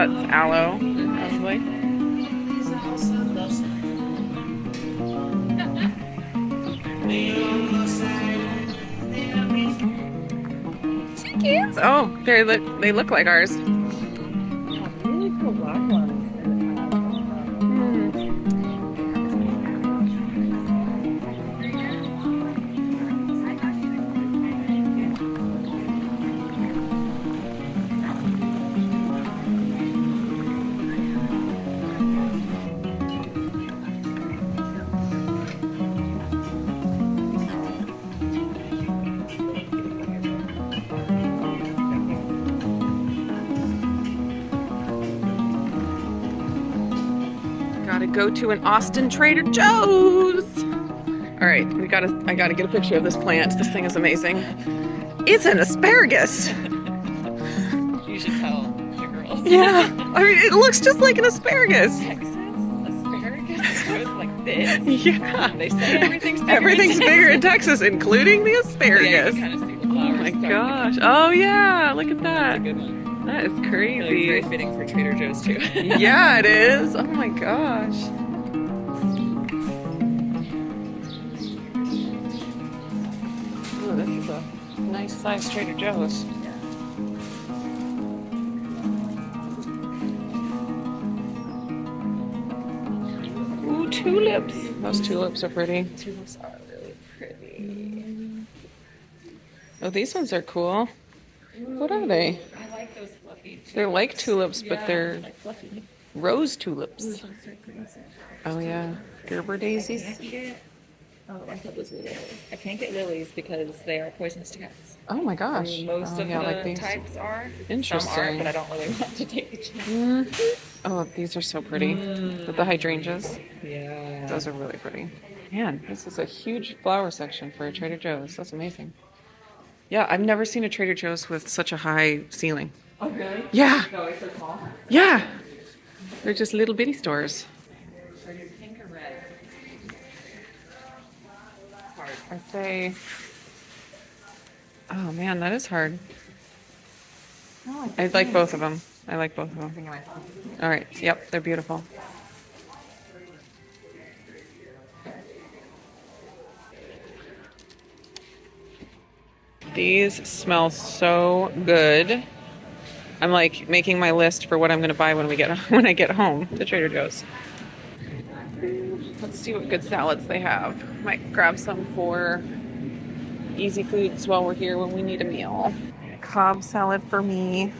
that's aloe, probably. Chickens! Oh, they look like ours. Really cool black ones. Gotta go to an Austin Trader Joe's. All right, I gotta get a picture of this plant. This thing is amazing. It's an asparagus. You should tell the girls. Yeah, I mean, it looks just like an asparagus. Texas asparagus grows like this. Yeah. They say everything's bigger. Everything's bigger in Texas, including the Yeah, asparagus. you can kind of see the Oh flowers. my starting. gosh. Oh yeah, look at That's a that. good one. That is I feel like it's crazy. very fitting for Trader Joe's too. Yeah, it is. Oh my gosh. Oh, this is a nice size Trader Joe's. Ooh, tulips. Those tulips are pretty. Tulips are really pretty. Oh, these ones are cool. What are they? I like those fluffy tulips. They're like tulips, but Yeah, they're like fluffy. rose tulips. Oh yeah, Gerber daisies. Oh, I thought those were lilies. I can't get lilies because they are poisonous to cats. Oh my I gosh. mean, most Oh, of yeah, the like these. types are. Some Interesting. aren't, but I don't really want to take the chance. Oh, these are so pretty. With the hydrangeas. Yeah. Those are really pretty. Man, this is a huge flower section for a Trader Joe's. That's amazing. Yeah, I've never seen a Trader Joe's with such a high ceiling. Oh, really? Yeah, No, it's so small. yeah. They're just little bitty stores. Are you pink or red? It's hard. I say, oh man, that is hard. I like both of them. I like both of them. All right. Yep, they're beautiful. These smell so good. I'm like making my list for what I'm going to buy when I get home to Trader Joe's. Let's see what good salads they have. Might grab some for easy foods while we're here when we need a meal. Cobb salad for me.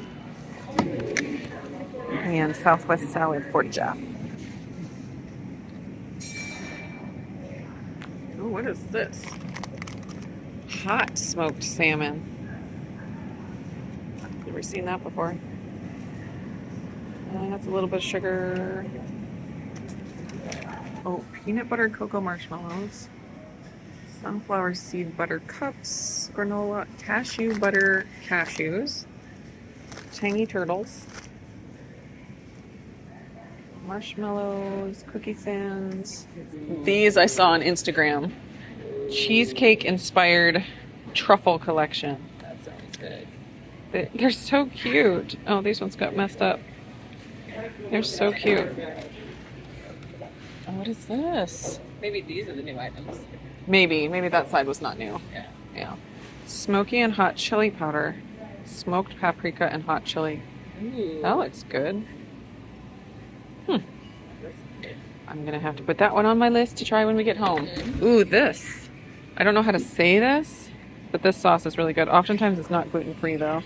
And Southwest salad for Jeff. Oh, what is this? Hot smoked salmon. Never seen that before. That's a little bit of sugar. Oh, peanut butter cocoa marshmallows. Sunflower seed butter cups. Granola cashew butter cashews. Tangy turtles. Marshmallows, cookie thins. These I saw on Instagram. Cheesecake inspired truffle collection. That sounds good. They're so cute. Oh, these ones got messed up. They're so cute. Oh, what is this? Maybe these are the new items. Maybe that side was not new. Yeah. Yeah. Smoky and hot chili powder. Smoked paprika and hot chili. Ooh. That looks good. I'm gonna have to put that one on my list to try when we get home. Ooh, this. I don't know how to say this, but this sauce is really good. Oftentimes it's not gluten-free though.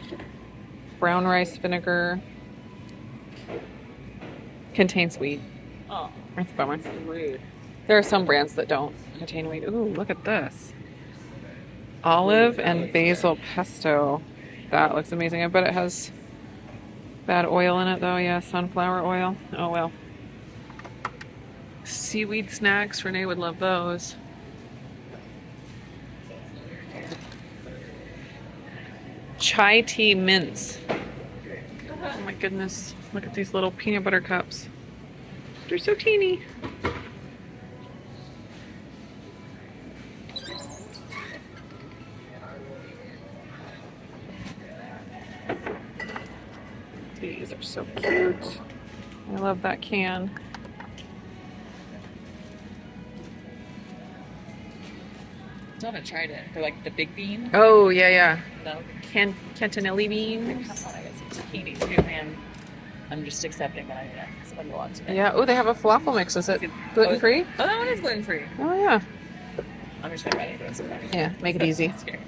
Brown rice vinegar. Contains wheat. Oh, That's a bummer. rude. There are some brands that don't contain wheat. Ooh, look at this. Olive and basil pesto. That looks amazing. I bet it has bad oil in it though. Yeah, sunflower oil. Oh well. Seaweed snacks. Renee would love those. Chai tea mints. Oh my goodness. Look at these little peanut butter cups. They're so teeny. These are so cute. I love that can. Still haven't tried it. They're like the big bean. Oh, yeah, yeah. No, Cantonelli beans. I guess it's zucchini too, and I'm just accepting that I spend a lot today. Yeah. Oh, they have a falafel mix. Is it gluten free? Oh, that one is gluten free. Oh, yeah. I'm just gonna buy it. So Yeah, make it easy. Scary.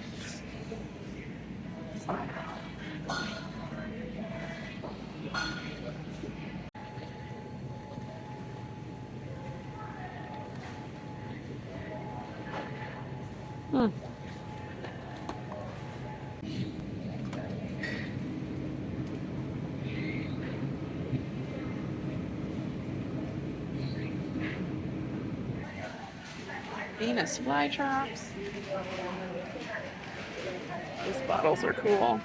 Hmm. Venus flytraps. These bottles are cool.